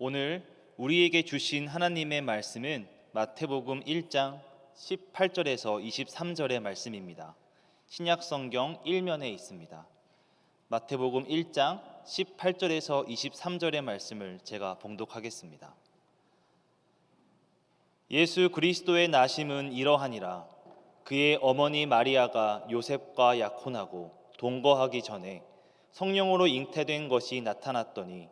오늘 우리에게 주신 하나님의 말씀은 마태복음 1장 18절에서 23절의 말씀입니다. 신약 성경 1면에 있습니다. 마태복음 1장 18절에서 23절의 말씀을 제가 봉독하겠습니다. 예수 그리스도의 나심은 이러하니라. 그의 어머니 마리아가 요셉과 약혼하고 동거하기 전에 성령으로 잉태된 것이 나타났더니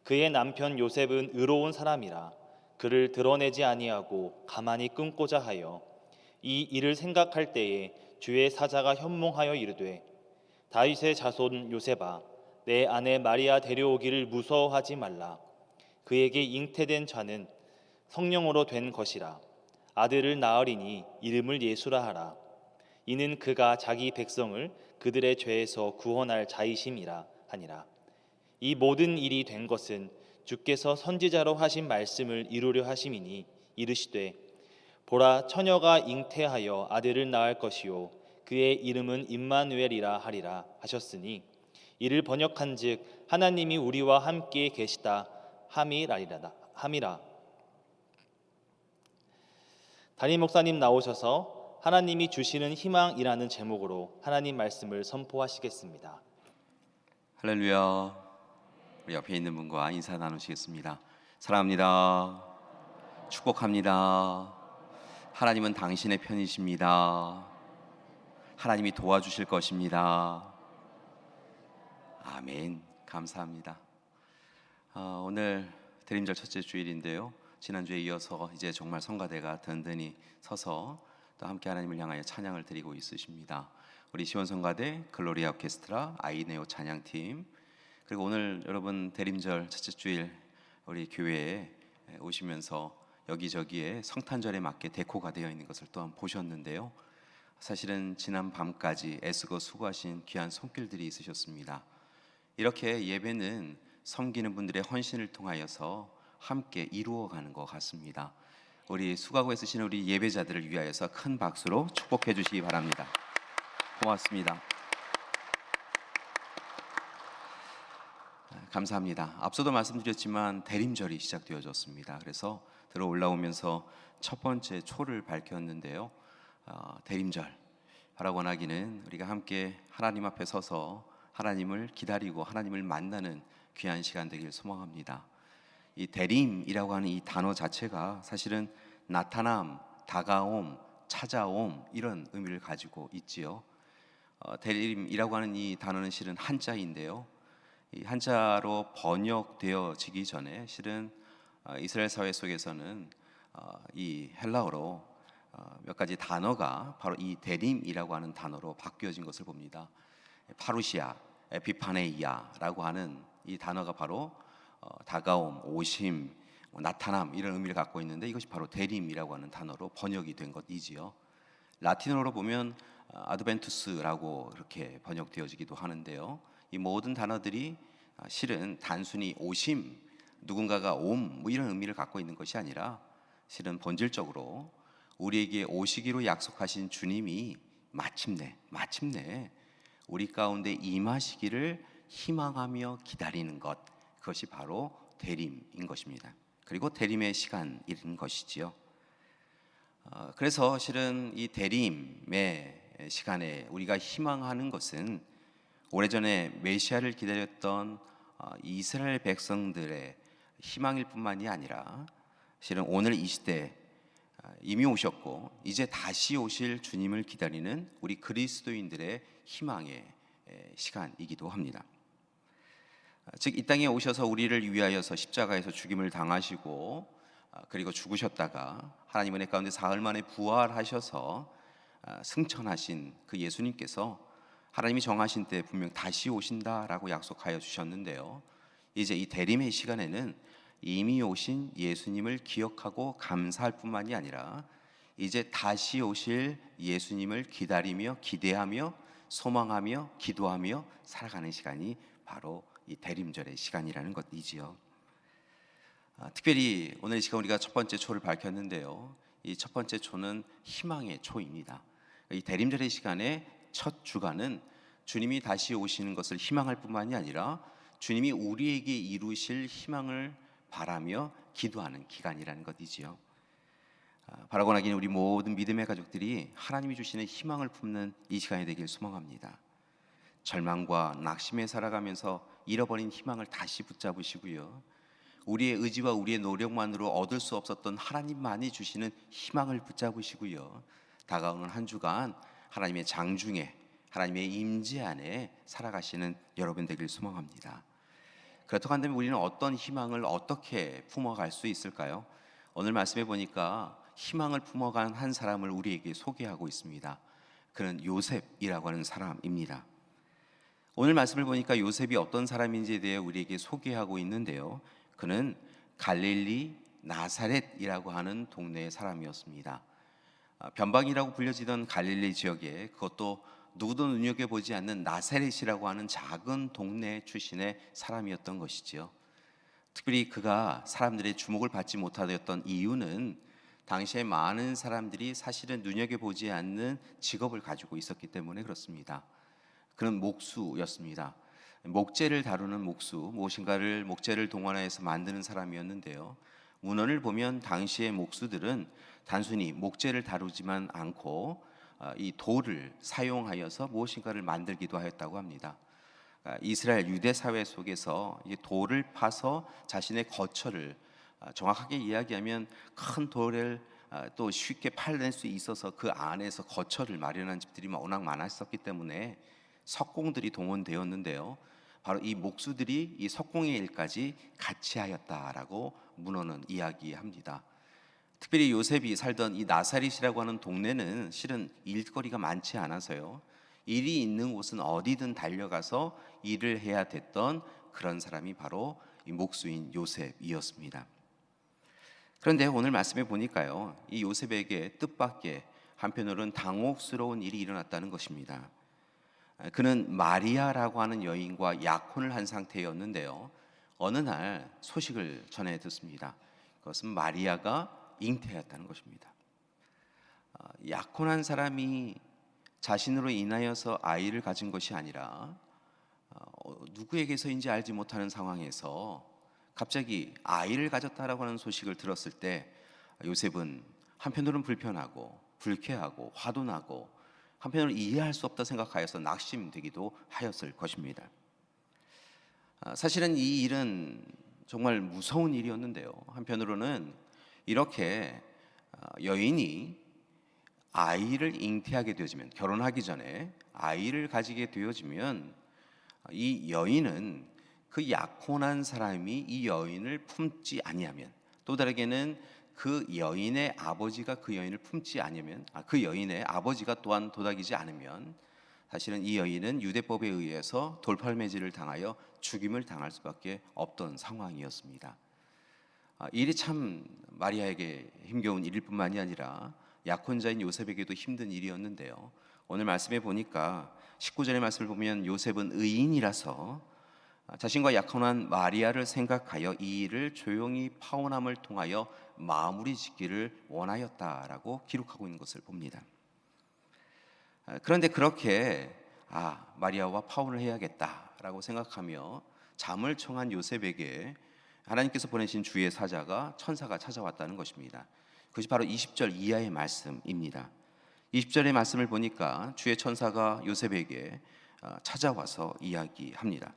그의 남편 요셉은 의로운 사람이라 그를 드러내지 아니하고 가만히 끊고자 하여 이 일을 생각할 때에 주의 사자가 현몽하여 이르되 다윗의 자손 요셉아 내 아내 마리아 데려오기를 무서워하지 말라. 그에게 잉태된 자는 성령으로 된 것이라. 아들을 낳으리니 이름을 예수라 하라. 이는 그가 자기 백성을 그들의 죄에서 구원할 자이심이라 하니라. 이 모든 일이 된 것은 주께서 선지자로 하신 말씀을 이루려 하심이니 이르시되 보라 처녀가 잉태하여 아들을 낳을 것이요 그의 이름은 임마누엘이라 하리라 하셨으니 이를 번역한즉 하나님이 우리와 함께 계시다 함이라. 담임 목사님 나오셔서 하나님이 주시는 희망이라는 제목으로 하나님 말씀을 선포하시겠습니다. 할렐루야. 우리 옆에 있는 분과 인사 나누시겠습니다. 사랑합니다. 축복합니다. 하나님은 당신의 편이십니다. 하나님이 도와주실 것입니다. 아멘. 감사합니다. 오늘 대림절 첫째 주일인데요. 지난주에 이어서 이제 정말 성가대가 든든히 서서 또 함께 하나님을 향하여 찬양을 드리고 있으십니다. 우리 시원성가대, 글로리아 오케스트라, 아이네오 찬양팀, 그리고 오늘 여러분 대림절 첫째 주일 우리 교회에 오시면서 여기저기에 성탄절에 맞게 데코가 되어 있는 것을 또한 보셨는데요. 사실은 지난 밤까지 애쓰고 수고하신 귀한 손길들이 있으셨습니다. 이렇게 예배는 섬기는 분들의 헌신을 통하여서 함께 이루어가는 것 같습니다. 우리 수고하고 애쓰시는 우리 예배자들을 위하여서 큰 박수로 축복해 주시기 바랍니다. 고맙습니다. 감사합니다. 앞서도 말씀드렸지만 대림절이 시작되어졌습니다. 그래서 들어 올라오면서 첫 번째 초를 밝혔는데요. 대림절 바라고 원하기는 우리가 함께 하나님 앞에 서서 하나님을 기다리고 하나님을 만나는 귀한 시간 되길 소망합니다. 이 대림이라고 하는 이 단어 자체가 사실은 나타남, 다가옴, 찾아옴 이런 의미를 가지고 있지요. 대림이라고 하는 이 단어는 실은 한자인데요. 이 한자로 번역되어지기 전에 실은 이스라엘 사회 속에서는 이 헬라어로 몇 가지 단어가 바로 이 대림이라고 하는 단어로 바뀌어진 것을 봅니다. 파루시아, 에피파네이아라고 하는 이 단어가 바로 다가옴, 오심, 나타남 이런 의미를 갖고 있는데 이것이 바로 대림이라고 하는 단어로 번역이 된 것이지요. 라틴어로 보면 아드벤투스라고 이렇게 번역되어지기도 하는데요. 이 모든 단어들이 실은 단순히 오심, 누군가가 옴 이런 의미를 갖고 있는 것이 아니라 실은 본질적으로 우리에게 오시기로 약속하신 주님이 마침내 우리 가운데 임하시기를 희망하며 기다리는 것, 그것이 바로 대림인 것입니다. 그리고 대림의 시간인 것이지요. 그래서 실은 이 대림의 시간에 우리가 희망하는 것은 오래전에 메시아를 기다렸던 이스라엘 백성들의 희망일 뿐만이 아니라 실은 오늘 이 시대 이미 오셨고 이제 다시 오실 주님을 기다리는 우리 그리스도인들의 희망의 시간이기도 합니다. 즉 이 땅에 오셔서 우리를 위하여서 십자가에서 죽임을 당하시고 그리고 죽으셨다가 하나님 은혜 가운데 사흘 만에 부활하셔서 승천하신 그 예수님께서 하나님이 정하신 때 분명 다시 오신다라고 약속하여 주셨는데요. 이제 이 대림의 시간에는 이미 오신 예수님을 기억하고 감사할 뿐만이 아니라 이제 다시 오실 예수님을 기다리며 기대하며 소망하며 기도하며 살아가는 시간이 바로 이 대림절의 시간이라는 것이지요. 특별히 오늘 이 시간 우리가 첫 번째 초를 밝혔는데요. 이 첫 번째 초는 희망의 초입니다. 이 대림절의 시간에 첫 주간은 주님이 다시 오시는 것을 희망할 뿐만이 아니라 주님이 우리에게 이루실 희망을 바라며 기도하는 기간이라는 것이지요. 바라고 나기는 우리 모든 믿음의 가족들이 하나님이 주시는 희망을 품는 이 시간이 되길 소망합니다. 절망과 낙심에 살아가면서 잃어버린 희망을 다시 붙잡으시고요, 우리의 의지와 우리의 노력만으로 얻을 수 없었던 하나님만이 주시는 희망을 붙잡으시고요, 다가오는 한 주간 하나님의 장중에, 하나님의 임재 안에 살아가시는 여러분 되길 소망합니다. 그렇다고 한다면 우리는 어떤 희망을 어떻게 품어갈 수 있을까요? 오늘 말씀해 보니까 희망을 품어간 한 사람을 우리에게 소개하고 있습니다. 그는 요셉이라고 하는 사람입니다. 오늘 말씀을 보니까 요셉이 어떤 사람인지에 대해 우리에게 소개하고 있는데요, 그는 갈릴리 나사렛이라고 하는 동네의 사람이었습니다. 변방이라고 불려지던 갈릴리 지역에, 그것도 누구도 눈여겨보지 않는 나사렛이라고 하는 작은 동네 출신의 사람이었던 것이지요. 특별히 그가 사람들의 주목을 받지 못하였던 이유는 당시에 많은 사람들이 사실은 눈여겨보지 않는 직업을 가지고 있었기 때문에 그렇습니다. 그는 목수였습니다. 목재를 다루는 목수, 무엇인가를 목재를 동원해서 만드는 사람이었는데요, 문헌을 보면 당시의 목수들은 단순히 목재를 다루지만 않고 이 돌을 사용하여서 무엇인가를 만들기도 하였다고 합니다. 이스라엘 유대 사회 속에서 이 돌을 파서 자신의 거처를, 정확하게 이야기하면 큰 돌을 또 쉽게 팔낼 수 있어서 그 안에서 거처를 마련한 집들이 워낙 많았었기 때문에 석공들이 동원되었는데요, 바로 이 목수들이 이 석공의 일까지 같이 하였다라고 문헌은 이야기합니다. 특별히 요셉이 살던 이 나사렛이라고 하는 동네는 실은 일거리가 많지 않아서요, 일이 있는 곳은 어디든 달려가서 일을 해야 됐던 그런 사람이 바로 이 목수인 요셉이었습니다. 그런데 오늘 말씀에 보니까요, 이 요셉에게 뜻밖의, 한편으로는 당혹스러운 일이 일어났다는 것입니다. 그는 마리아라고 하는 여인과 약혼을 한 상태였는데요, 어느 날 소식을 전해 듣습니다. 그것은 마리아가 잉태했다는 것입니다. 약혼한 사람이 자신으로 인하여서 아이를 가진 것이 아니라 누구에게서인지 알지 못하는 상황에서 갑자기 아이를 가졌다라고 하는 소식을 들었을 때 요셉은 한편으로는 불편하고 불쾌하고 화도 나고 한편으로는 이해할 수 없다 생각하여서 낙심되기도 하였을 것입니다. 사실은 이 일은 정말 무서운 일이었는데요, 한편으로는 이렇게 여인이 아이를 잉태하게 되어지면, 결혼하기 전에 아이를 가지게 되어지면 이 여인은 그 약혼한 사람이 이 여인을 품지 아니하면, 또 다르게는 그 여인의 아버지가 그 여인을 품지 아니하면, 그 여인의 아버지가 또한 도닥이지 않으면 사실은 이 여인은 유대법에 의해서 돌팔매질을 당하여 죽임을 당할 수밖에 없던 상황이었습니다. 일이 참 마리아에게 힘겨운 일일 뿐만이 아니라 약혼자인 요셉에게도 힘든 일이었는데요, 오늘 말씀에 보니까 19절의 말씀을 보면 요셉은 의인이라서 자신과 약혼한 마리아를 생각하여 이 일을 조용히 파혼함을 통하여 마무리 짓기를 원하였다라고 기록하고 있는 것을 봅니다. 그런데 그렇게 마리아와 파혼을 해야겠다라고 생각하며 잠을 청한 요셉에게 하나님께서 보내신 주의 사자가, 천사가 찾아왔다는 것입니다. 그것이 바로 20절 이하의 말씀입니다. 20절의 말씀을 보니까 주의 천사가 요셉에게 찾아와서 이야기합니다.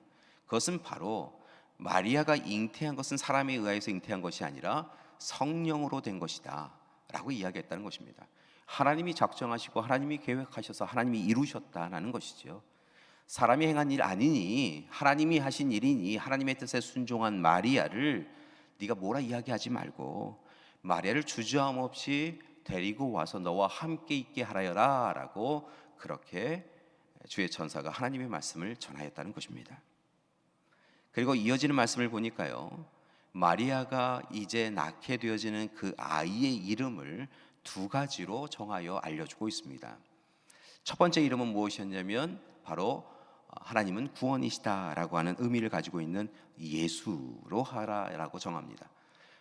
그것은 바로 마리아가 잉태한 것은 사람에 의해서 잉태한 것이 아니라 성령으로 된 것이다 라고 이야기했다는 것입니다. 하나님이 작정하시고 하나님이 계획하셔서 하나님이 이루셨다는 것이죠. 사람이 행한 일 아니니, 하나님이 하신 일이니 하나님의 뜻에 순종한 마리아를 네가 뭐라 이야기하지 말고 마리아를 주저함 없이 데리고 와서 너와 함께 있게 하라여라 라고, 그렇게 주의 천사가 하나님의 말씀을 전하였다는 것입니다. 그리고 이어지는 말씀을 보니까요, 마리아가 이제 낳게 되어지는 그 아이의 이름을 두 가지로 정하여 알려주고 있습니다. 첫 번째 이름은 무엇이었냐면 바로 하나님은 구원이시다라고 하는 의미를 가지고 있는 예수로 하라라고 정합니다.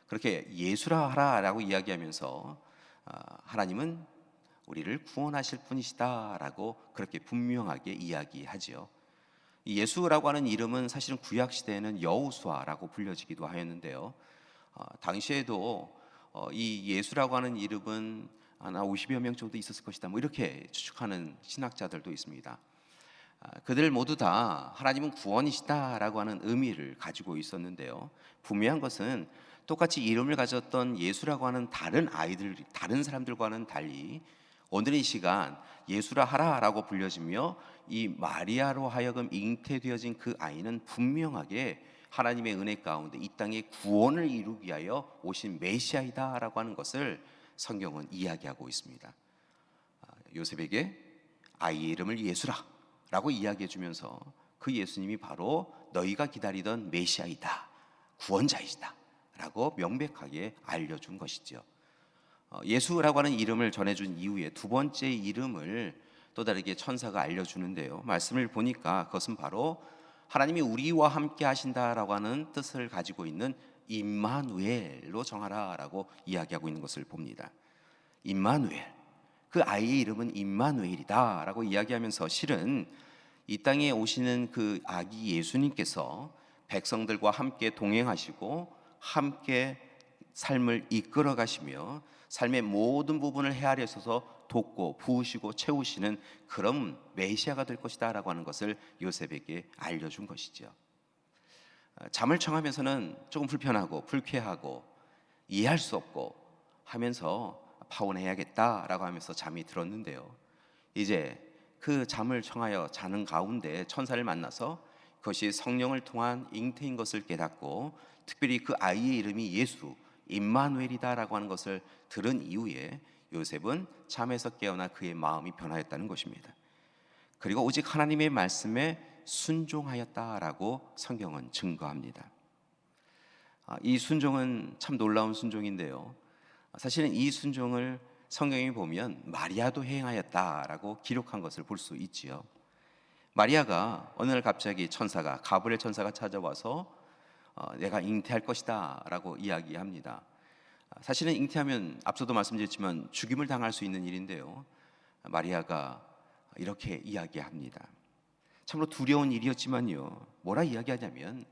그렇게 예수라 하라라고 이야기하면서 하나님은 우리를 구원하실 분이시다라고 그렇게 분명하게 이야기하지요. 예수라고 하는 이름은 사실은 구약 시대에는 여호수아라고 불려지기도 하였는데요, 당시에도 이 예수라고 하는 이름은 아마 50여 명 정도 있었을 것이다, 뭐 이렇게 추측하는 신학자들도 있습니다. 그들 모두 다 하나님은 구원이시다라고 하는 의미를 가지고 있었는데요. 분명한 것은 똑같이 이름을 가졌던 예수라고 하는 다른 사람들과는 달리 오늘 이 시간 예수라 하라라고 불려지며 이 마리아로 하여금 잉태되어진 그 아이는 분명하게 하나님의 은혜 가운데 이 땅에 구원을 이루기 위하여 오신 메시아이다라고 하는 것을 성경은 이야기하고 있습니다. 요셉에게 아이의 이름을 예수라라고 이야기해 주면서 그 예수님이 바로 너희가 기다리던 메시아이다, 구원자이시다 라고 명백하게 알려준 것이죠. 예수라고 하는 이름을 전해준 이후에 두 번째 이름을 또 다르게 천사가 알려주는데요. 말씀을 보니까 그것은 바로 하나님이 우리와 함께 하신다라고 하는 뜻을 가지고 있는 임마누엘로 정하라라고 이야기하고 있는 것을 봅니다. 임마누엘, 그 아이의 이름은 임마누엘이다라고 이야기하면서 실은 이 땅에 오시는 그 아기 예수님께서 백성들과 함께 동행하시고 함께 삶을 이끌어 가시며 삶의 모든 부분을 헤아려서 돕고 부으시고 채우시는 그런 메시아가 될 것이다 라고 하는 것을 요셉에게 알려준 것이죠. 잠을 청하면서는 조금 불편하고 불쾌하고 이해할 수 없고 하면서 파혼해야겠다라고 하면서 잠이 들었는데요. 이제 그 잠을 청하여 자는 가운데 천사를 만나서 그것이 성령을 통한 잉태인 것을 깨닫고 특별히 그 아이의 이름이 예수 임마누엘이다라고 하는 것을 들은 이후에 요셉은 잠에서 깨어나 그의 마음이 변하였다는 것입니다. 그리고 오직 하나님의 말씀에 순종하였다라고 성경은 증거합니다. 이 순종은 참 놀라운 순종인데요. 사실은 이 순종을 성경에 보면 마리아도 행하였다라고 기록한 것을 볼 수 있지요. 마리아가 어느 날 갑자기 가브리엘 천사가 찾아와서 내가 잉태할 것이다 라고 이야기합니다. 사실은 잉태하면 앞서도 말씀드렸지만 죽임을 당할 수 있는 일인데요. 마리아가 이렇게 이야기합니다. 참으로 두려운 일이었지만요, 뭐라 이야기하냐면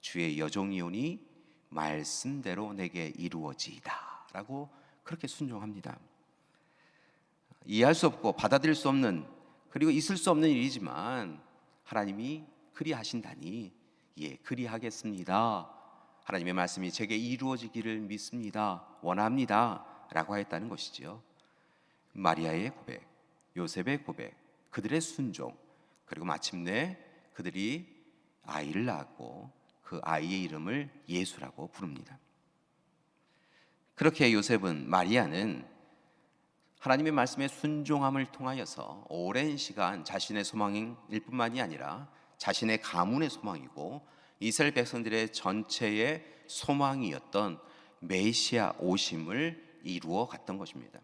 주의 여종이오니 말씀대로 내게 이루어지이다 라고 그렇게 순종합니다. 이해할 수 없고 받아들일 수 없는, 그리고 있을 수 없는 일이지만 하나님이 그리하신다니 예, 그리하겠습니다. 하나님의 말씀이 제게 이루어지기를 믿습니다. 원합니다. 라고 하였다는 것이지요. 마리아의 고백, 요셉의 고백, 그들의 순종, 그리고 마침내 그들이 아이를 낳았고 그 아이의 이름을 예수라고 부릅니다. 그렇게 마리아는 하나님의 말씀에 순종함을 통하여서 오랜 시간 자신의 소망일 뿐만이 아니라 자신의 가문의 소망이고 이스라엘 백성들의 전체의 소망이었던 메시아 오심을 이루어 갔던 것입니다.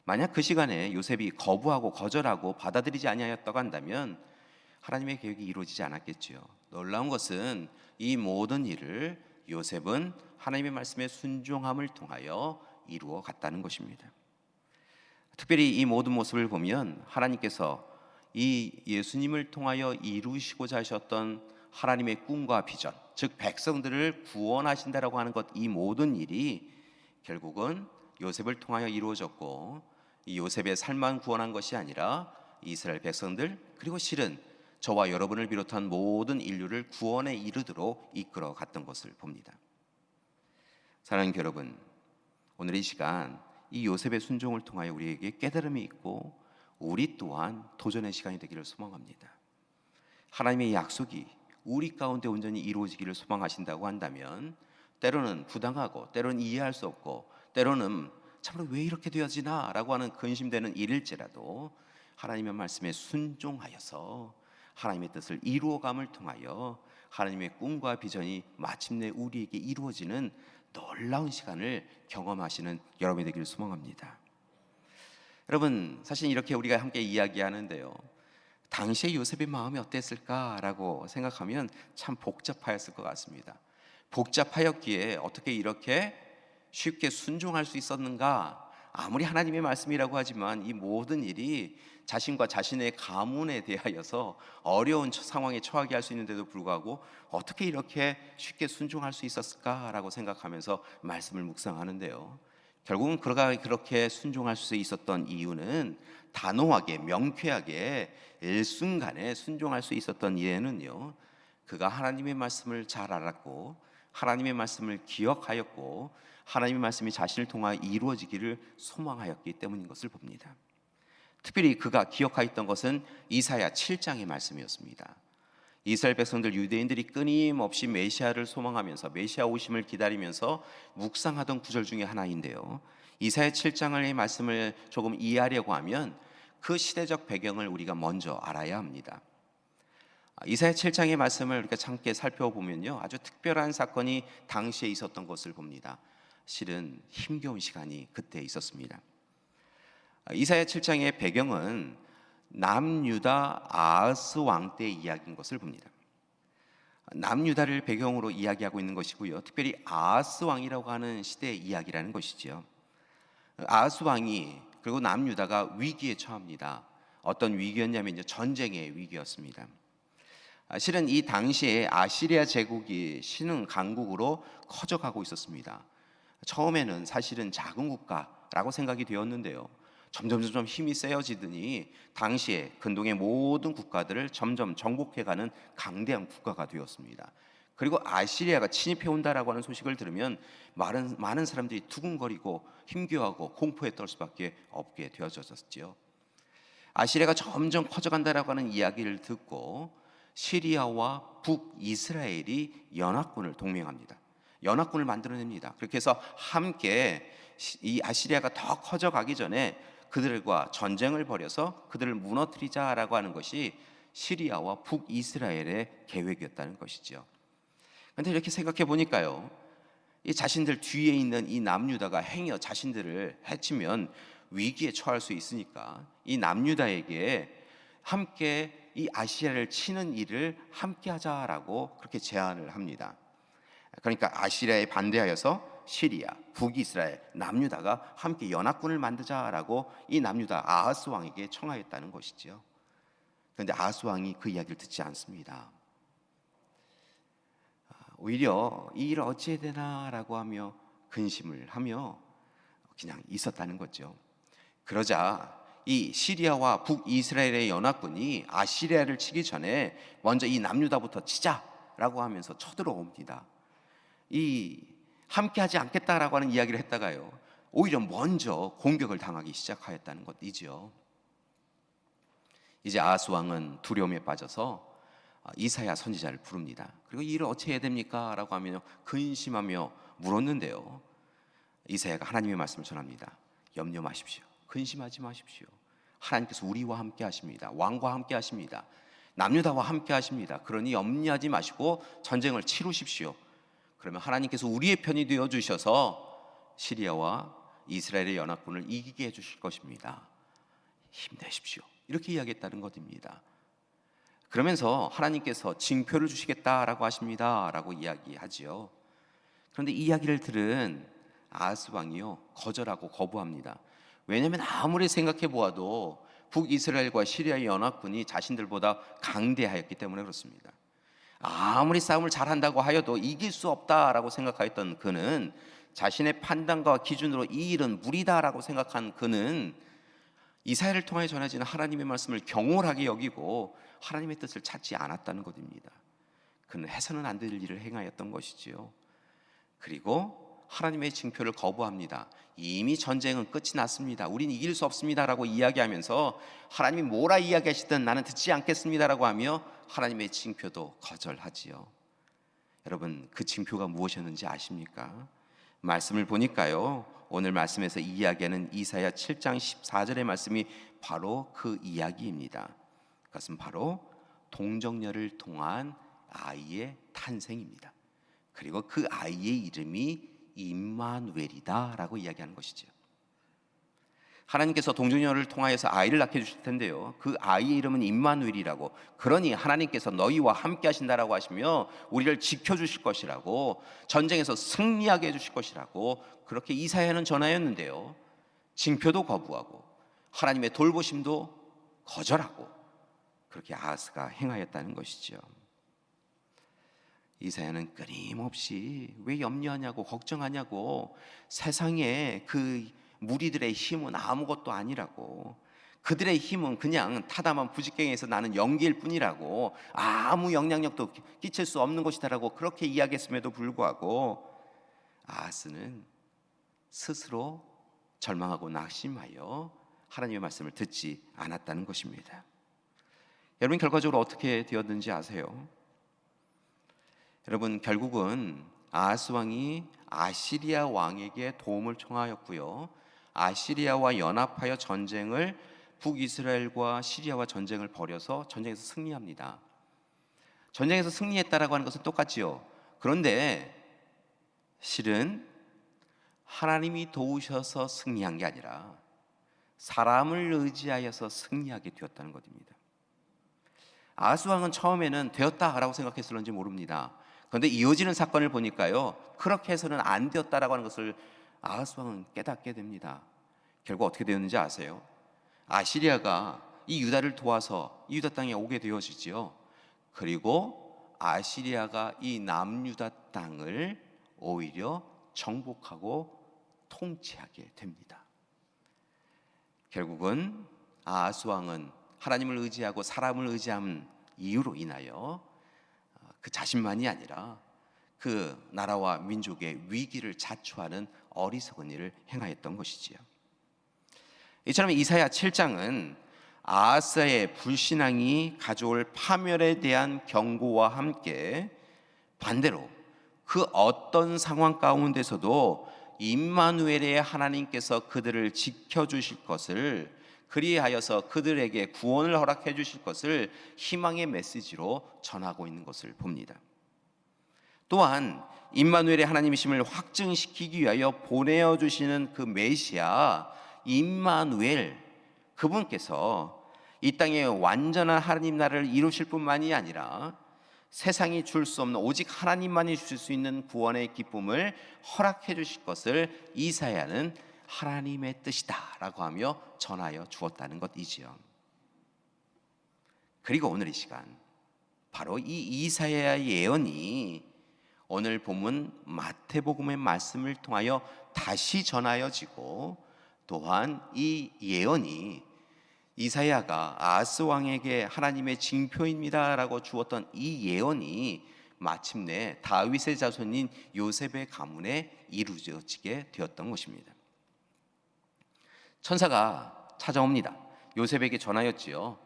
만약 그 시간에 요셉이 거절하고 받아들이지 아니하였다고 한다면 하나님의 계획이 이루어지지 않았겠지요. 놀라운 것은 이 모든 일을 요셉은 하나님의 말씀에 순종함을 통하여 이루어 갔다는 것입니다. 특별히 이 모든 모습을 보면 하나님께서 이 예수님을 통하여 이루시고자 하셨던 하나님의 꿈과 비전, 즉 백성들을 구원하신다라고 하는 것, 이 모든 일이 결국은 요셉을 통하여 이루어졌고, 이 요셉의 삶만 구원한 것이 아니라 이스라엘 백성들, 그리고 실은 저와 여러분을 비롯한 모든 인류를 구원에 이르도록 이끌어 갔던 것을 봅니다. 사랑하는 여러분, 오늘 이 시간 이 요셉의 순종을 통하여 우리에게 깨달음이 있고 우리 또한 도전의 시간이 되기를 소망합니다. 하나님의 약속이 우리 가운데 온전히 이루어지기를 소망하신다고 한다면 때로는 부당하고 때로는 이해할 수 없고 때로는 참으로 왜 이렇게 되어지나 라고 하는 근심되는 일일지라도 하나님의 말씀에 순종하여서 하나님의 뜻을 이루어감을 통하여 하나님의 꿈과 비전이 마침내 우리에게 이루어지는 놀라운 시간을 경험하시는 여러분이 되기를 소망합니다. 여러분, 사실 이렇게 우리가 함께 이야기하는데요, 당시에 요셉의 마음이 어땠을까라고 생각하면 참 복잡하였을 것 같습니다. 복잡하였기에 어떻게 이렇게 쉽게 순종할 수 있었는가 아무리 하나님의 말씀이라고 하지만 이 모든 일이 자신과 자신의 가문에 대하여서 어려운 상황에 처하게 할 수 있는데도 불구하고 어떻게 이렇게 쉽게 순종할 수 있었을까라고 생각하면서 말씀을 묵상하는데요. 결국은 그가 그렇게 순종할 수 있었던 이유는, 단호하게 명쾌하게 일순간에 순종할 수 있었던 이유는요, 그가 하나님의 말씀을 잘 알았고 하나님의 말씀을 기억하였고 하나님의 말씀이 자신을 통하여 이루어지기를 소망하였기 때문인 것을 봅니다. 특별히 그가 기억하였던 것은 이사야 7장의 말씀이었습니다. 이스라엘 백성들, 유대인들이 끊임없이 메시아를 소망하면서 메시아 오심을 기다리면서 묵상하던 구절 중에 하나인데요, 이사야 7장의 말씀을 조금 이해하려고 하면 그 시대적 배경을 우리가 먼저 알아야 합니다. 이사야 7장의 말씀을 우리가 함께 살펴보면요, 아주 특별한 사건이 당시에 있었던 것을 봅니다. 실은 힘겨운 시간이 그때 있었습니다. 이사야 7장의 배경은 남유다 아하스 왕 때 이야기인 것을 봅니다. 남유다를 배경으로 이야기하고 있는 것이고요, 특별히 아하스 왕이라고 하는 시대의 이야기라는 것이지요. 아하스 왕이, 그리고 남유다가 위기에 처합니다. 어떤 위기였냐면 이제 전쟁의 위기였습니다. 실은 이 당시에 아시리아 제국이 신흥 강국으로 커져가고 있었습니다. 처음에는 사실은 작은 국가라고 생각이 되었는데요, 점점 힘이 세어지더니 당시에 근동의 모든 국가들을 점점 정복해가는 강대한 국가가 되었습니다. 그리고 아시리아가 침입해 온다라고 하는 소식을 들으면 많은 사람들이 두근거리고 힘겨워하고 공포에 떨 수밖에 없게 되어졌지요. 아시리아가 점점 커져간다라고 하는 이야기를 듣고 시리아와 북이스라엘이 연합군을 동맹합니다. 연합군을 만들어냅니다. 그렇게 해서 함께 이 아시리아가 더 커져가기 전에 그들과 전쟁을 벌여서 그들을 무너뜨리자라고 하는 것이 시리아와 북이스라엘의 계획이었다는 것이죠. 그런데 이렇게 생각해 보니까요, 이 자신들 뒤에 있는 이 남유다가 행여 자신들을 해치면 위기에 처할 수 있으니까 이 남유다에게 함께 이 아시리아를 치는 일을 함께 하자라고 그렇게 제안을 합니다. 그러니까 아시리아에 반대하여서 시리아, 북이스라엘, 남유다가 함께 연합군을 만들자라고 이 남유다 아하스 왕에게 청하였다는 것이지요. 그런데 아하스 왕이 그 이야기를 듣지 않습니다. 오히려 이 일을 어찌해야 되나라고 하며 근심을 하며 그냥 있었다는 거죠. 그러자 이 시리아와 북이스라엘의 연합군이 아시리아를 치기 전에 먼저 이 남유다부터 치자라고 하면서 쳐들어옵니다. 이 함께하지 않겠다라고 하는 이야기를 했다가요, 오히려 먼저 공격을 당하기 시작하였다는 것이죠. 이제 아하스 왕은 두려움에 빠져서 이사야 선지자를 부릅니다. 그리고 이 일을 어찌 해야 됩니까? 라고 하며 근심하며 물었는데요, 이사야가 하나님의 말씀을 전합니다. 염려 마십시오. 근심하지 마십시오. 하나님께서 우리와 함께 하십니다. 왕과 함께 하십니다. 남유다와 함께 하십니다. 그러니 염려하지 마시고 전쟁을 치르십시오. 그러면 하나님께서 우리의 편이 되어 주셔서 시리아와 이스라엘의 연합군을 이기게 해주실 것입니다. 힘내십시오. 이렇게 이야기했다는 것입니다. 그러면서 하나님께서 징표를 주시겠다라고 하십니다 라고 이야기하지요. 그런데 이 이야기를 들은 아하스 왕이요, 거절하고 거부합니다. 왜냐하면 아무리 생각해 보아도 북이스라엘과 시리아의 연합군이 자신들보다 강대하였기 때문에 그렇습니다. 아무리 싸움을 잘한다고 하여도 이길 수 없다라고 생각하였던 그는, 자신의 판단과 기준으로 이 일은 무리다라고 생각한 그는 이사야를 통해 전해지는 하나님의 말씀을 경홀하게 여기고 하나님의 뜻을 찾지 않았다는 것입니다. 그는 해서는 안 될 일을 행하였던 것이지요. 그리고 하나님의 징표를 거부합니다. 이미 전쟁은 끝이 났습니다. 우린 이길 수 없습니다라고 이야기하면서 하나님이 뭐라 이야기하시든 나는 듣지 않겠습니다라고 하며 하나님의 징표도 거절하지요. 여러분, 그 징표가 무엇이었는지 아십니까? 말씀을 보니까요, 오늘 말씀에서 이야기하는 이사야 7장 14절의 말씀이 바로 그 이야기입니다. 그것은 바로 동정녀를 통한 아이의 탄생입니다. 그리고 그 아이의 이름이 임마누엘이다라고 이야기하는 것이죠. 하나님께서 동정녀를 통하여서 아이를 낳게 주실 텐데요, 그 아이의 이름은 임마누엘이라고, 그러니 하나님께서 너희와 함께 하신다라고 하시며 우리를 지켜주실 것이라고, 전쟁에서 승리하게 해주실 것이라고 그렇게 이사야는 전하였는데요, 징표도 거부하고 하나님의 돌보심도 거절하고 그렇게 아하스가 행하였다는 것이죠. 이사야는 끊임없이 왜 염려하냐고 걱정하냐고, 세상에 그 무리들의 힘은 아무것도 아니라고, 그들의 힘은 그냥 타담한 부직갱에서 나는 연기일 뿐이라고, 아무 영향력도 끼칠 수 없는 것이다라고 그렇게 이야기했음에도 불구하고 아하스는 스스로 절망하고 낙심하여 하나님의 말씀을 듣지 않았다는 것입니다. 여러분, 결과적으로 어떻게 되었는지 아세요? 여러분, 결국은 아하스 왕이 아시리아 왕에게 도움을 청하였고요, 아시리아와 연합하여 전쟁을, 북이스라엘과 시리아와 전쟁을 벌여서 전쟁에서 승리합니다. 전쟁에서 승리했다라고 하는 것은 똑같지요. 그런데 실은 하나님이 도우셔서 승리한 게 아니라 사람을 의지하여서 승리하게 되었다는 것입니다. 아하스 왕은 처음에는 되었다라고 생각했을는지 모릅니다. 그런데 이어지는 사건을 보니까요, 그렇게 해서는 안 되었다라고 하는 것을 아하스 왕은 깨닫게 됩니다. 결국 어떻게 되었는지 아세요? 아시리아가 이 유다를 도와서 이 유다 땅에 오게 되어지지요. 그리고 아시리아가 이 남유다 땅을 오히려 정복하고 통치하게 됩니다. 결국은 아하스 왕은 하나님을 의지하고 사람을 의지한 이유로 인하여 그 자신만이 아니라 그 나라와 민족의 위기를 자초하는 어리석은 일을 행하였던 것이지요. 이처럼 이사야 7장은 아하스의 불신앙이 가져올 파멸에 대한 경고와 함께 반대로 그 어떤 상황 가운데서도 임마누엘의 하나님께서 그들을 지켜주실 것을, 그리하여서 그들에게 구원을 허락해 주실 것을 희망의 메시지로 전하고 있는 것을 봅니다. 또한 임마누엘의 하나님이심을 확증시키기 위하여 보내어 주시는 그 메시아 임마누엘, 그분께서 이 땅에 완전한 하나님 나라를 이루실 뿐만이 아니라 세상이 줄 수 없는 오직 하나님만이 주실 수 있는 구원의 기쁨을 허락해 주실 것을 이사야는 하나님의 뜻이다 라고 하며 전하여 주었다는 것이지요. 그리고 오늘 이 시간 바로 이 이사야의 예언이 오늘 본문 마태복음의 말씀을 통하여 다시 전하여지고, 또한 이 예언이 이사야가 아하스 왕에게 하나님의 징표입니다 라고 주었던 이 예언이 마침내 다윗의 자손인 요셉의 가문에 이루어지게 되었던 것입니다. 천사가 찾아옵니다. 요셉에게 전하였지요.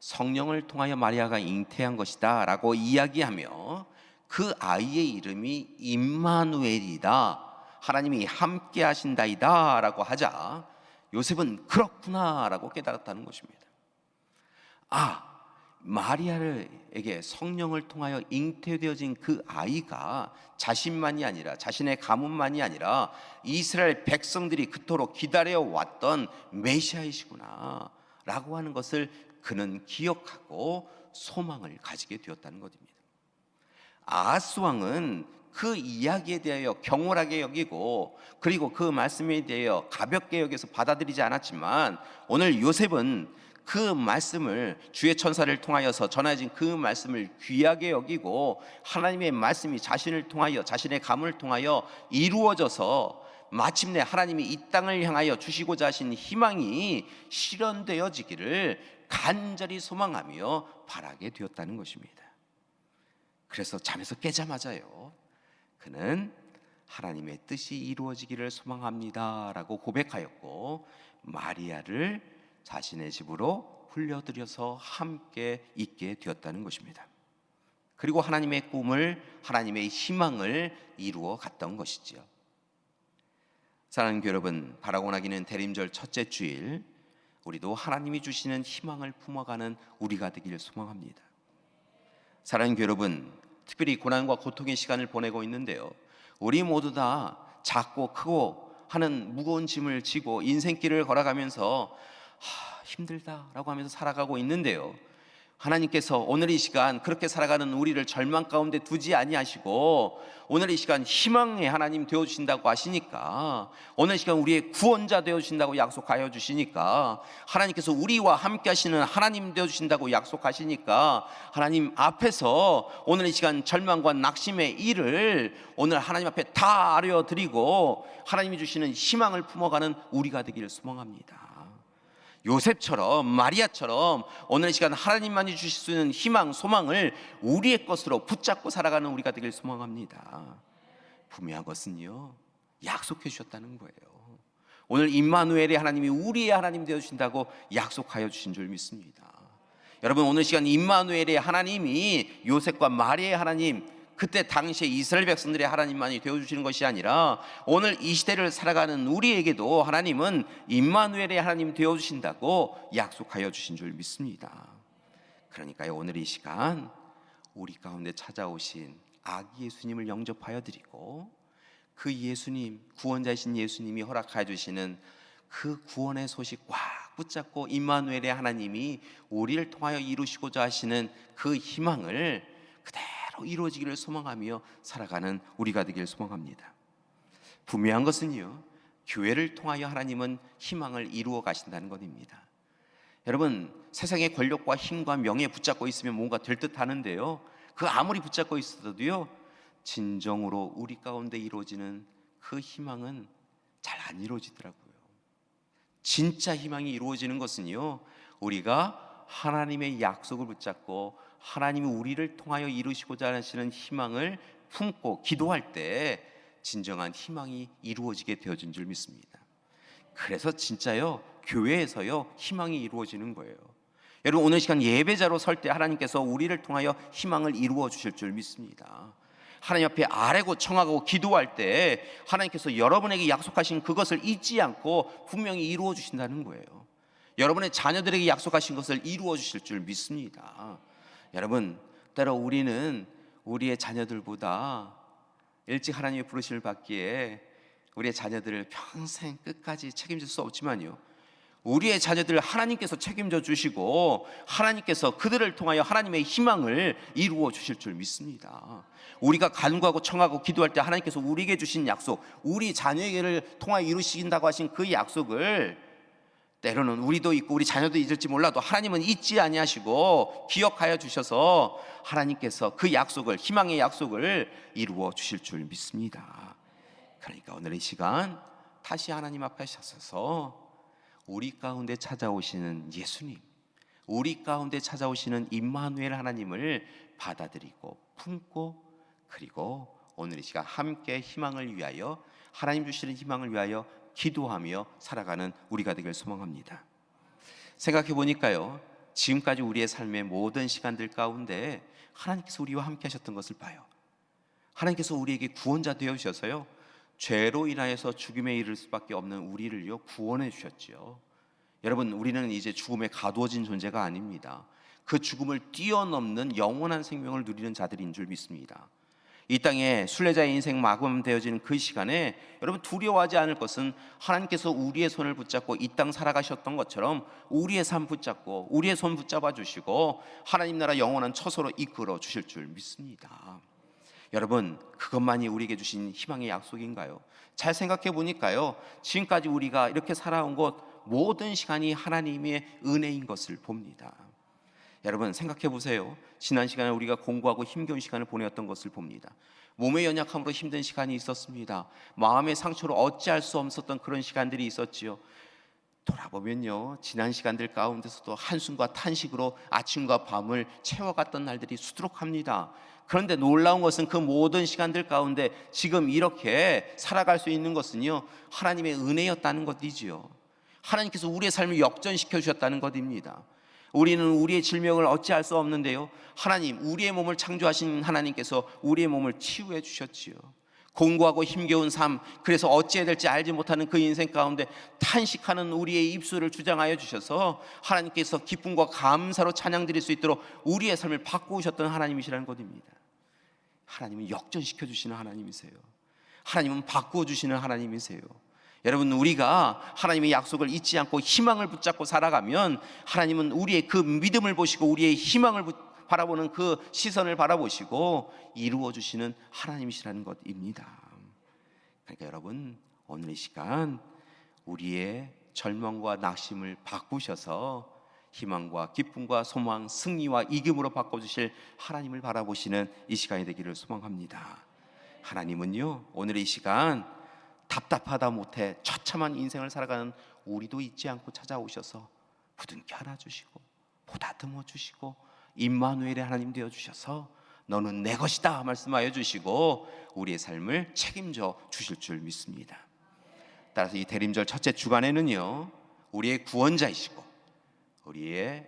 성령을 통하여 마리아가 잉태한 것이다 라고 이야기하며 그 아이의 이름이 임마누엘이다, 하나님이 함께 하신다이다 라고 하자 요셉은 그렇구나 라고 깨달았다는 것입니다. 마리아에게 성령을 통하여 잉태되어진 그 아이가 자신만이 아니라, 자신의 가문만이 아니라 이스라엘 백성들이 그토록 기다려왔던 메시아이시구나 라고 하는 것을 그는 기억하고 소망을 가지게 되었다는 것입니다. 아하스 왕은 그 이야기에 대하여 경홀하게 여기고, 그리고 그 말씀에 대하여 가볍게 여겨서 받아들이지 않았지만, 오늘 요셉은 그 말씀을, 주의 천사를 통하여서 전해진 그 말씀을 귀하게 여기고, 하나님의 말씀이 자신을 통하여, 자신의 가문을 통하여 이루어져서 마침내 하나님이 이 땅을 향하여 주시고자 하신 희망이 실현되어지기를 간절히 소망하며 바라게 되었다는 것입니다. 그래서 잠에서 깨자마자요, 그는 하나님의 뜻이 이루어지기를 소망합니다 라고 고백하였고, 마리아를 자신의 집으로 불려들여서 함께 있게 되었다는 것입니다. 그리고 하나님의 꿈을, 하나님의 희망을 이루어 갔던 것이지요. 사랑하는 교회 여러분, 바라고나기는 대림절 첫째 주일, 우리도 하나님이 주시는 희망을 품어가는 우리가 되기를 소망합니다. 사랑하는 교회 여러분, 특별히 고난과 고통의 시간을 보내고 있는데요, 우리 모두 다 작고 크고 하는 무거운 짐을 지고 인생길을 걸어가면서 힘들다라고 하면서 살아가고 있는데요, 하나님께서 오늘 이 시간 그렇게 살아가는 우리를 절망 가운데 두지 아니하시고 오늘 이 시간 희망의 하나님 되어주신다고 하시니까, 오늘 이 시간 우리의 구원자 되어주신다고 약속하여 주시니까, 하나님께서 우리와 함께 하시는 하나님 되어주신다고 약속하시니까, 하나님 앞에서 오늘 이 시간 절망과 낙심의 일을 오늘 하나님 앞에 다 아뢰어드리고 하나님이 주시는 희망을 품어가는 우리가 되기를 소망합니다. 요셉처럼, 마리아처럼 오늘 이 시간 하나님만이 주실 수 있는 희망, 소망을 우리의 것으로 붙잡고 살아가는 우리가 되길 소망합니다. 분명한 것은요, 약속해 주셨다는 거예요. 오늘 임마누엘의 하나님이 우리의 하나님 되어주신다고 약속하여 주신 줄 믿습니다. 여러분, 오늘 시간 임마누엘의 하나님이 요셉과 마리아의 하나님, 그때 당시에 이스라엘 백성들의 하나님만이 되어주시는 것이 아니라 오늘 이 시대를 살아가는 우리에게도 하나님은 임마누엘의 하나님 되어주신다고 약속하여 주신 줄 믿습니다. 그러니까요, 오늘 이 시간 우리 가운데 찾아오신 아기 예수님을 영접하여 드리고, 그 예수님, 구원자이신 예수님이 허락하여 주시는 그 구원의 소식 꽉 붙잡고 임마누엘의 하나님이 우리를 통하여 이루시고자 하시는 그 희망을 그대로 이루어지기를 소망하며 살아가는 우리가 되기를 소망합니다. 분명한 것은요, 교회를 통하여 하나님은 희망을 이루어 가신다는 것입니다. 여러분, 세상의 권력과 힘과 명예 붙잡고 있으면 뭔가 될 듯 하는데요, 그 아무리 붙잡고 있어도요, 진정으로 우리 가운데 이루어지는 그 희망은 잘 안 이루어지더라고요. 진짜 희망이 이루어지는 것은요, 우리가 하나님의 약속을 붙잡고 하나님이 우리를 통하여 이루시고자 하시는 희망을 품고 기도할 때 진정한 희망이 이루어지게 되어진 줄 믿습니다. 그래서 진짜요, 교회에서요, 희망이 이루어지는 거예요. 여러분, 오늘 시간 예배자로 설 때 하나님께서 우리를 통하여 희망을 이루어 주실 줄 믿습니다. 하나님 앞에 아뢰고 청하고 기도할 때 하나님께서 여러분에게 약속하신 그것을 잊지 않고 분명히 이루어 주신다는 거예요. 여러분의 자녀들에게 약속하신 것을 이루어 주실 줄 믿습니다. 여러분, 때로 우리는 우리의 자녀들보다 일찍 하나님의 부르심을 받기에 우리의 자녀들을 평생 끝까지 책임질 수 없지만요, 우리의 자녀들을 하나님께서 책임져 주시고 하나님께서 그들을 통하여 하나님의 희망을 이루어 주실 줄 믿습니다. 우리가 간구하고 청하고 기도할 때 하나님께서 우리에게 주신 약속, 우리 자녀에게를 통하여 이루신다고 하신 그 약속을 때로는 우리도 잊고 우리 자녀도 잊을지 몰라도 하나님은 잊지 아니하시고 기억하여 주셔서 하나님께서 그 약속을, 희망의 약속을 이루어 주실 줄 믿습니다. 그러니까 오늘 이 시간 다시 하나님 앞에 서서 우리 가운데 찾아오시는 예수님, 우리 가운데 찾아오시는 임마누엘 하나님을 받아들이고 품고, 그리고 오늘 이 시간 함께 희망을 위하여, 하나님 주시는 희망을 위하여 기도하며 살아가는 우리가 되길 소망합니다. 생각해 보니까요, 지금까지 우리의 삶의 모든 시간들 가운데 하나님께서 우리와 함께 하셨던 것을 봐요. 하나님께서 우리에게 구원자 되어 주셔서요, 죄로 인하여서 죽음에 이를 수밖에 없는 우리를요 구원해 주셨지요. 여러분, 우리는 이제 죽음에 가두어진 존재가 아닙니다. 그 죽음을 뛰어넘는 영원한 생명을 누리는 자들인 줄 믿습니다. 이 땅에 순례자의 인생 마감되어지는 그 시간에 여러분, 두려워하지 않을 것은 하나님께서 우리의 손을 붙잡고 이 땅 살아가셨던 것처럼 우리의 삶 붙잡고 우리의 손 붙잡아 주시고 하나님 나라 영원한 처소로 이끌어 주실 줄 믿습니다. 여러분, 그것만이 우리에게 주신 희망의 약속인가요? 잘 생각해 보니까요, 지금까지 우리가 이렇게 살아온 것 모든 시간이 하나님의 은혜인 것을 봅니다. 여러분, 생각해 보세요. 지난 시간에 우리가 공부하고 힘겨운 시간을 보내었던 것을 봅니다. 몸의 연약함으로 힘든 시간이 있었습니다. 마음의 상처로 어찌할 수 없었던 그런 시간들이 있었지요. 돌아보면요, 지난 시간들 가운데서도 한숨과 탄식으로 아침과 밤을 채워갔던 날들이 수두룩합니다. 그런데 놀라운 것은 그 모든 시간들 가운데 지금 이렇게 살아갈 수 있는 것은요, 하나님의 은혜였다는 것이지요. 하나님께서 우리의 삶을 역전시켜 주셨다는 것입니다. 우리는 우리의 질병을 어찌할 수 없는데요, 하나님, 우리의 몸을 창조하신 하나님께서 우리의 몸을 치유해 주셨지요. 공고하고 힘겨운 삶, 그래서 어찌해야 될지 알지 못하는 그 인생 가운데 탄식하는 우리의 입술을 주장하여 주셔서 하나님께서 기쁨과 감사로 찬양 드릴 수 있도록 우리의 삶을 바꾸셨던 하나님이시라는 것입니다. 하나님은 역전시켜 주시는 하나님이세요. 하나님은 바꾸어 주시는 하나님이세요. 여러분, 우리가 하나님의 약속을 잊지 않고 희망을 붙잡고 살아가면 하나님은 우리의 그 믿음을 보시고 우리의 희망을 바라보는 그 시선을 바라보시고 이루어 주시는 하나님이시라는 것입니다. 그러니까 여러분, 오늘 이 시간 우리의 절망과 낙심을 바꾸셔서 희망과 기쁨과 소망, 승리와 이김으로 바꿔주실 하나님을 바라보시는 이 시간이 되기를 소망합니다. 하나님은요, 오늘 이 시간 답답하다 못해 처참한 인생을 살아가는 우리도 잊지 않고 찾아오셔서 부둥켜 안아주시고 보다듬어 주시고 임마누엘의 하나님 되어주셔서 너는 내 것이다 말씀하여 주시고 우리의 삶을 책임져 주실 줄 믿습니다. 따라서 이 대림절 첫째 주간에는요, 우리의 구원자이시고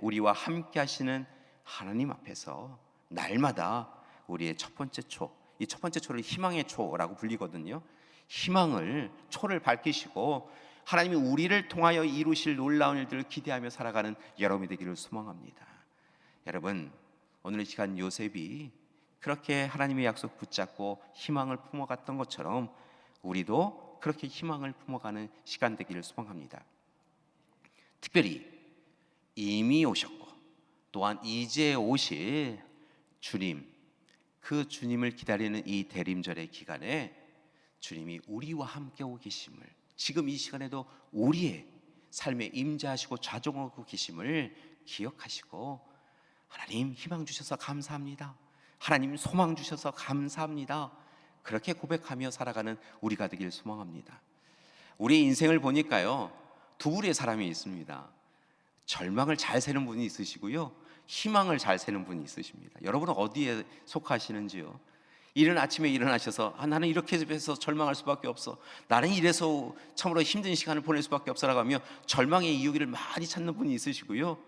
우리와 함께 하시는 하나님 앞에서 날마다 우리의 첫 번째 초, 이 첫 번째 초를 희망의 초라고 불리거든요. 희망을, 초를 밝히시고 하나님이 우리를 통하여 이루실 놀라운 일들을 기대하며 살아가는 여러분이 되기를 소망합니다. 여러분, 오늘 이 시간 요셉이 그렇게 하나님의 약속 붙잡고 희망을 품어갔던 것처럼 우리도 그렇게 희망을 품어가는 시간 되기를 소망합니다. 특별히 이미 오셨고 또한 이제 오실 주님, 그 주님을 기다리는 이 대림절의 기간에 주님이 우리와 함께 오 계심을, 지금 이 시간에도 우리의 삶에 임재하시고 좌정하고 계심을 기억하시고 하나님 희망 주셔서 감사합니다, 하나님 소망 주셔서 감사합니다, 그렇게 고백하며 살아가는 우리가 되길 소망합니다. 우리 인생을 보니까요, 두 부류의 사람이 있습니다. 절망을 잘 세는 분이 있으시고요, 희망을 잘 세는 분이 있으십니다. 여러분은 어디에 속하시는지요? 이른 아침에 일어나셔서 나는 이렇게 해서 절망할 수밖에 없어, 나는 이래서 참으로 힘든 시간을 보낼 수밖에 없어라고 하며 절망의 이유기를 많이 찾는 분이 있으시고요,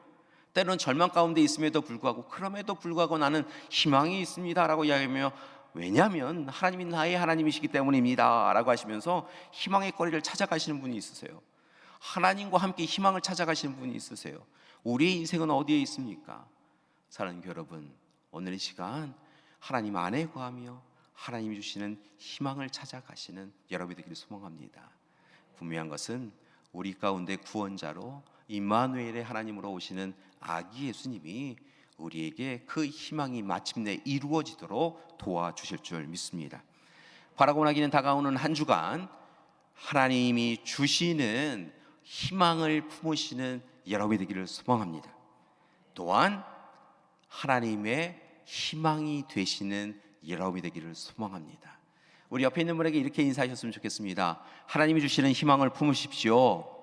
때로는 절망 가운데 있음에도 불구하고 그럼에도 불구하고 나는 희망이 있습니다 라고 이야기하며, 왜냐하면 하나님이 나의 하나님이시기 때문입니다 라고 하시면서 희망의 거리를 찾아가시는 분이 있으세요. 하나님과 함께 희망을 찾아가시는 분이 있으세요. 우리의 인생은 어디에 있습니까? 사랑하는 여러분, 오늘 이 시간 하나님 안에 거하며 하나님이 주시는 희망을 찾아가시는 여러분이 되기를 소망합니다. 분명한 것은 우리 가운데 구원자로 임마누엘의 하나님으로 오시는 아기 예수님이 우리에게 그 희망이 마침내 이루어지도록 도와주실 줄 믿습니다. 바라고 나기는 다가오는 한 주간 하나님이 주시는 희망을 품으시는 여러분이 되기를 소망합니다. 또한 하나님의 희망이 되시는 여러분이 되기를 소망합니다. 우리 옆에 있는 분에게 이렇게 인사하셨으면 좋겠습니다. 하나님이 주시는 희망을 품으십시오.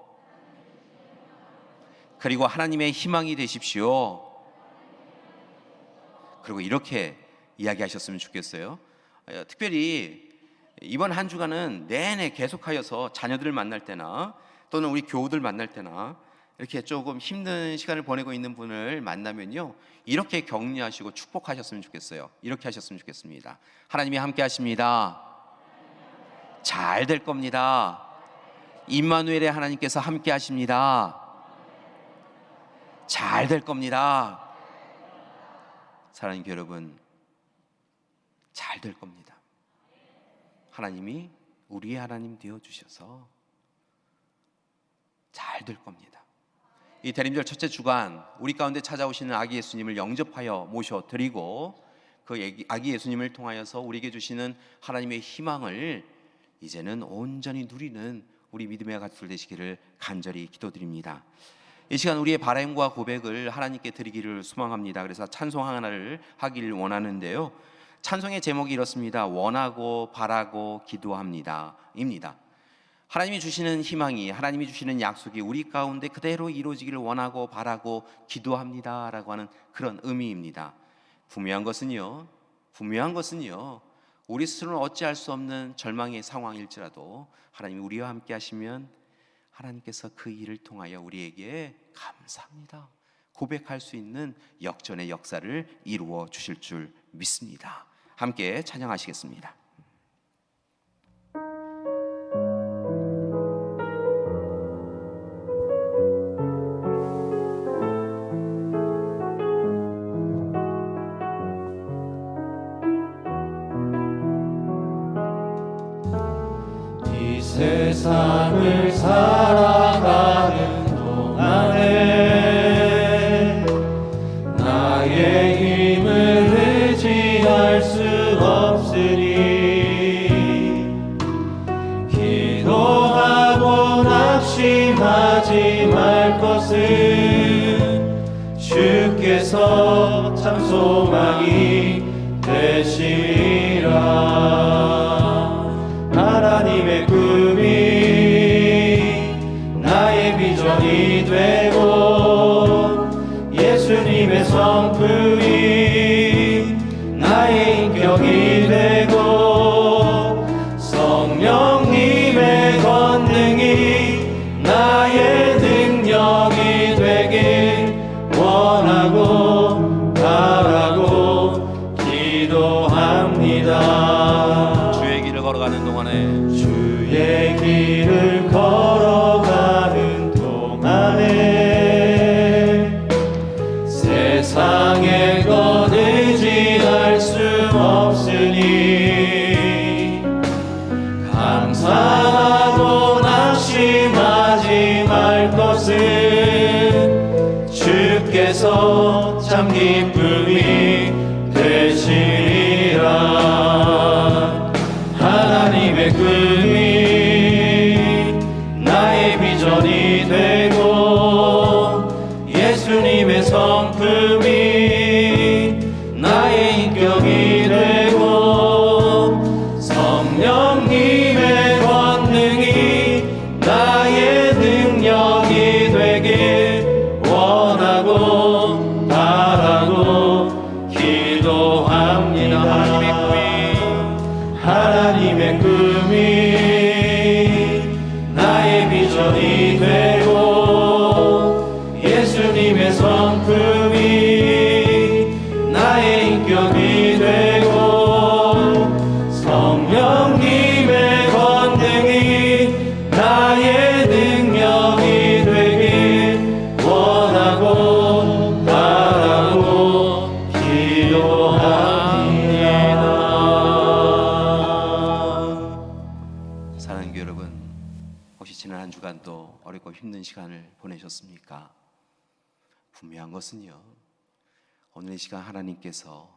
그리고 하나님의 희망이 되십시오. 그리고 이렇게 이야기하셨으면 좋겠어요. 특별히 이번 한 주간은 내내 계속하여서 자녀들을 만날 때나 또는 우리 교우들 만날 때나 이렇게 조금 힘든 시간을 보내고 있는 분을 만나면요, 이렇게 격려하시고 축복하셨으면 좋겠어요. 이렇게 하셨으면 좋겠습니다. 하나님이 함께 하십니다. 잘 될 겁니다. 임마누엘의 하나님께서 함께 하십니다. 잘 될 겁니다. 사랑하는 여러분, 잘 될 겁니다. 하나님이 우리의 하나님 되어주셔서 잘 될 겁니다. 이 대림절 첫째 주간 우리 가운데 찾아오시는 아기 예수님을 영접하여 모셔드리고 그 아기 예수님을 통하여서 우리에게 주시는 하나님의 희망을 이제는 온전히 누리는 우리 믿음의 가족들 되시기를 간절히 기도드립니다. 이 시간 우리의 바람과 고백을 하나님께 드리기를 소망합니다. 그래서 찬송 하나를 하기를 원하는데요, 찬송의 제목이 이렇습니다. 원하고 바라고 기도합니다 입니다. 하나님이 주시는 희망이, 하나님이 주시는 약속이 우리 가운데 그대로 이루어지기를 원하고 바라고 기도합니다 라고 하는 그런 의미입니다. 분명한 것은요, 우리 스스로는 어찌할 수 없는 절망의 상황일지라도 하나님이 우리와 함께 하시면 하나님께서 그 일을 통하여 우리에게 감사합니다 고백할 수 있는 역전의 역사를 이루어 주실 줄 믿습니다. 함께 찬양하시겠습니다. 이 세상을 살아가는 동안에 나의 힘을 의지할 수 없으니 기도하고 낙심하지 말 것은 주께서 참 소망이 되시리라. 하나님의 꿈이 나의 비전이 되고 예수님의 성품이 나의 인격이 되고 성령님의 권능이 나의 능력이 되길 원하고 바라고 기도합니다. 주의 길을 걸어가는 동안에 주의 길을 걸어가는 동안에 세상의 것 의지할 수 없으니 감사하고 낙심하지 말 것은 주께서 참 기쁨이 되시리라. 하나님의 꿈이 나의 비전이 되고 예수님의 성품이 나의 인격이 되고 성령님의 권능이 나의 능력이 되길 원하고 바라고 기도합니다. 하나님의 꿈이 나의 비전이 되고 예수님의 성품이 나의 인격이 되고 성령님의 권능이 나의 능력이 되길 원하고 바라고 기도합니다. 사랑하는 교회 여러분, 혹시 지난 한 주간도 어렵고 힘든 시간을 보내셨습니까? 분명한 것은요, 오늘 이 시간 하나님께서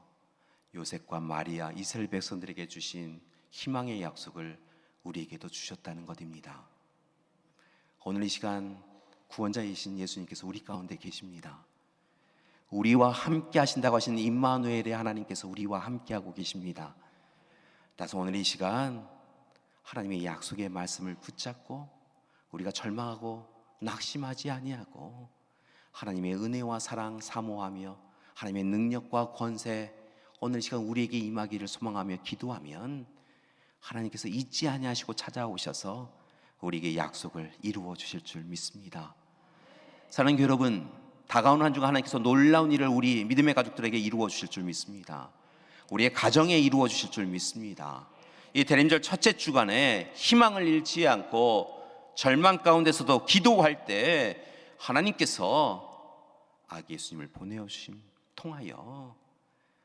요셉과 마리아, 이스라엘 백성들에게 주신 희망의 약속을 우리에게도 주셨다는 것입니다. 오늘 이 시간 구원자이신 예수님께서 우리 가운데 계십니다. 우리와 함께 하신다고 하신 임마누엘의 하나님께서 우리와 함께하고 계십니다. 따라서 오늘 이 시간 하나님의 약속의 말씀을 붙잡고 우리가 절망하고 낙심하지 아니하고 하나님의 은혜와 사랑 사모하며 하나님의 능력과 권세 오늘 시간 우리에게 임하기를 소망하며 기도하면 하나님께서 잊지 아니하시고 찾아오셔서 우리에게 약속을 이루어 주실 줄 믿습니다. 사랑하는 교회 여러분, 다가오는 한 주간 하나님께서 놀라운 일을 우리 믿음의 가족들에게 이루어 주실 줄 믿습니다. 우리의 가정에 이루어 주실 줄 믿습니다. 이 대림절 첫째 주간에 희망을 잃지 않고 절망 가운데서도 기도할 때 하나님께서 아기 예수님을 보내주심 통하여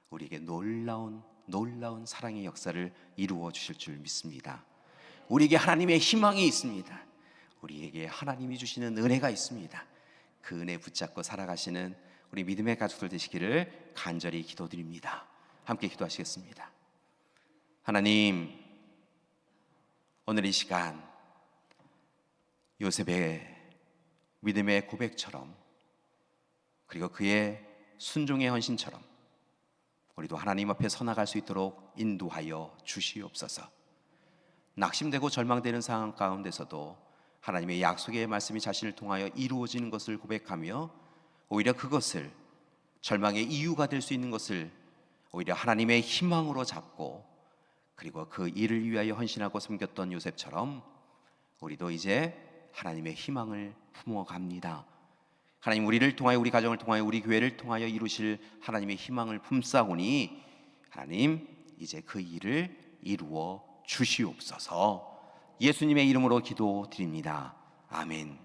우리에게 놀라운 사랑의 역사를 이루어 주실 줄 믿습니다. 우리에게 하나님의 희망이 있습니다. 우리에게 하나님이 주시는 은혜가 있습니다. 그 은혜 붙잡고 살아가시는 우리 믿음의 가족들 되시기를 간절히 기도드립니다. 함께 기도하시겠습니다. 하나님, 오늘 이 시간 요셉의 믿음의 고백처럼 그리고 그의 순종의 헌신처럼 우리도 하나님 앞에 서나갈 수 있도록 인도하여 주시옵소서. 낙심되고 절망되는 상황 가운데서도 하나님의 약속의 말씀이 자신을 통하여 이루어지는 것을 고백하며 오히려 그것을 절망의 이유가 될 수 있는 것을 오히려 하나님의 희망으로 잡고 그리고 그 일을 위하여 헌신하고 섬겼던 요셉처럼 우리도 이제 하나님의 희망을 품어갑니다. 하나님, 우리를 통하여 우리 가정을 통하여 우리 교회를 통하여 이루실 하나님의 희망을 품사오니 하나님 이제 그 일을 이루어 주시옵소서. 예수님의 이름으로 기도드립니다. 아멘.